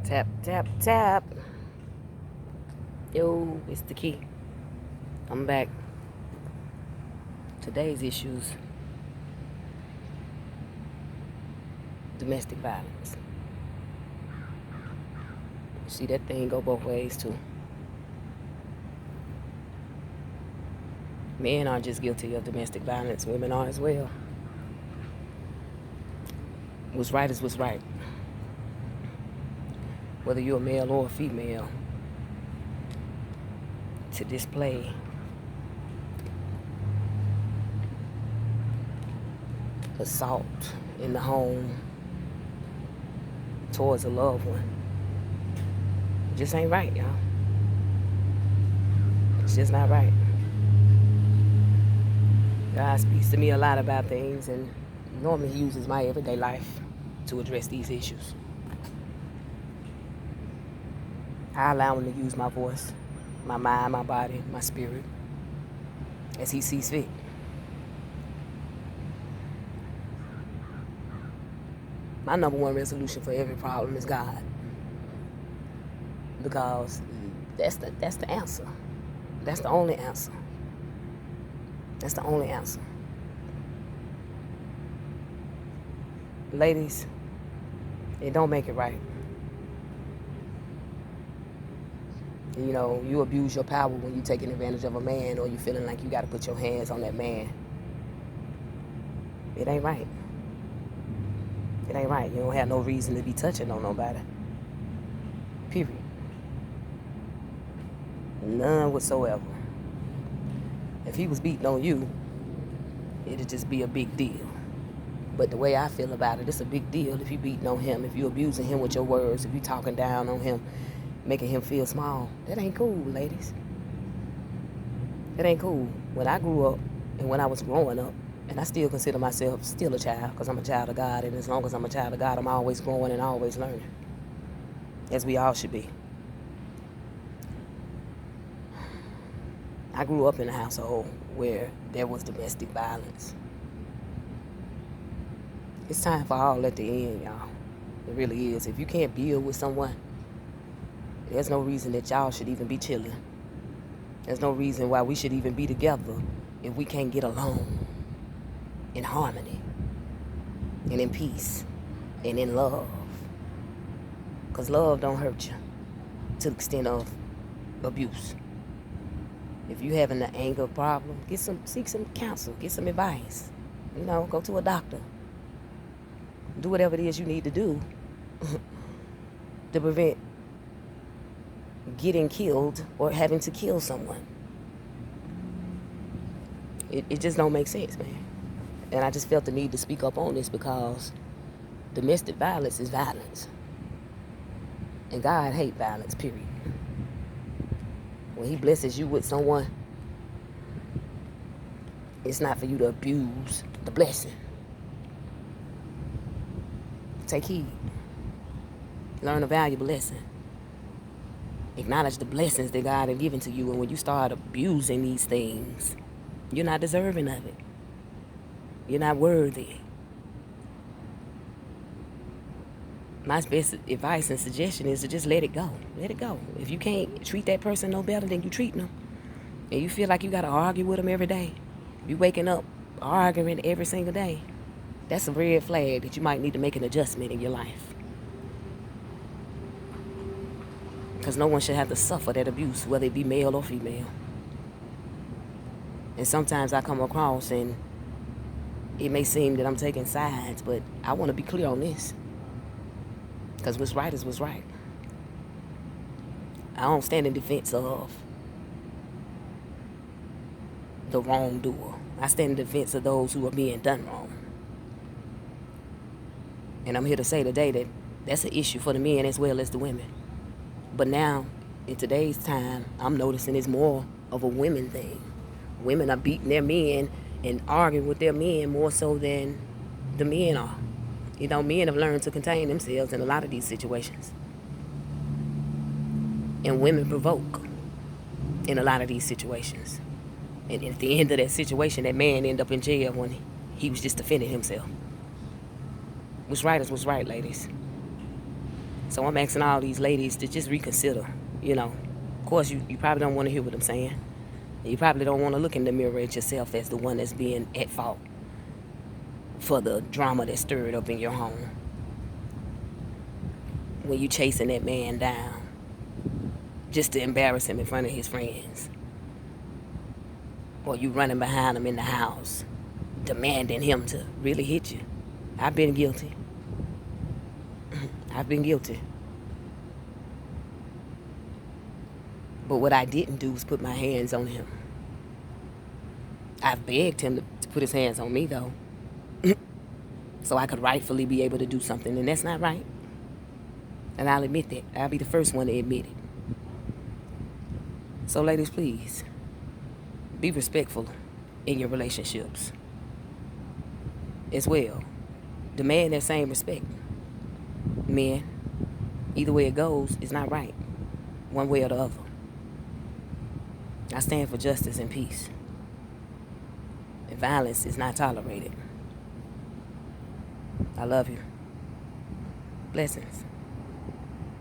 Tap, tap, tap. Yo, it's the key. I'm back. Today's issues: domestic violence. See, that thing go both ways too. Men aren't just guilty of domestic violence, women are as well. What's right is what's right. Whether you're a male or a female, to display assault in the home towards a loved one just ain't right, y'all. It's just not right. God speaks to me a lot about things, and normally He uses my everyday life to address these issues. I allow Him to use my voice, my mind, my body, my spirit, as He sees fit. My number one resolution for every problem is God, because that's the answer. That's the only answer. That's the only answer. Ladies, it don't make it right. You know, you abuse your power when you taking advantage of a man, or you feeling like you got to put your hands on that man. It ain't right. It ain't right. You don't have no reason to be touching on nobody. Period. None whatsoever. If he was beating on you, it'd just be a big deal. But the way I feel about it, it's a big deal if you beating on him, if you abusing him with your words, if you talking down on him, making him feel small. That ain't cool, ladies. That ain't cool. When I grew up and when I was growing up, and I still consider myself still a child, because I'm a child of God, and as long as I'm a child of God, I'm always growing and always learning, as we all should be. I grew up in a household where there was domestic violence. It's time for all at the end, y'all. It really is. If you can't build with someone, there's no reason that y'all should even be chilling. There's no reason why we should even be together if we can't get along in harmony and in peace and in love. Because love don't hurt you to the extent of abuse. If you having an anger problem, seek some counsel, get some advice. You know, go to a doctor. Do whatever it is you need to do to prevent getting killed or having to kill someone. It just don't make sense, man. And I just felt the need to speak up on this because domestic violence is violence. And God hates violence, period. When He blesses you with someone, it's not for you to abuse the blessing. Take heed. Learn a valuable lesson. Acknowledge the blessings that God has given to you. And when you start abusing these things, you're not deserving of it. You're not worthy. My best advice and suggestion is to just let it go. Let it go. If you can't treat that person no better than you treating them, and you feel like you got to argue with them every day, you waking up arguing every single day, that's a red flag that you might need to make an adjustment in your life. Because no one should have to suffer that abuse, whether it be male or female. And sometimes I come across and it may seem that I'm taking sides, but I want to be clear on this. Because what's right is what's right. I don't stand in defense of the wrongdoer. I stand in defense of those who are being done wrong. And I'm here to say today that that's an issue for the men as well as the women. But now, in today's time, I'm noticing it's more of a women thing. Women are beating their men and arguing with their men more so than the men are. You know, men have learned to contain themselves in a lot of these situations. And women provoke in a lot of these situations. And at the end of that situation, that man ended up in jail when he was just defending himself. What's right is what's right, ladies. So I'm asking all these ladies to just reconsider, you know. Of course, you probably don't want to hear what I'm saying. You probably don't want to look in the mirror at yourself as the one that's being at fault for the drama that stirred up in your home. When you chasing that man down just to embarrass him in front of his friends. Or you running behind him in the house, demanding him to really hit you. I've been guilty. I've been guilty. But what I didn't do was put my hands on him. I begged him to put his hands on me, though, so I could rightfully be able to do something, and that's not right. And I'll admit that. I'll be the first one to admit it. So, ladies, please, be respectful in your relationships as well. Demand that same respect. Men, either way it goes, it's not right, one way or the other. I stand for justice and peace. And violence is not tolerated. I love you. Blessings.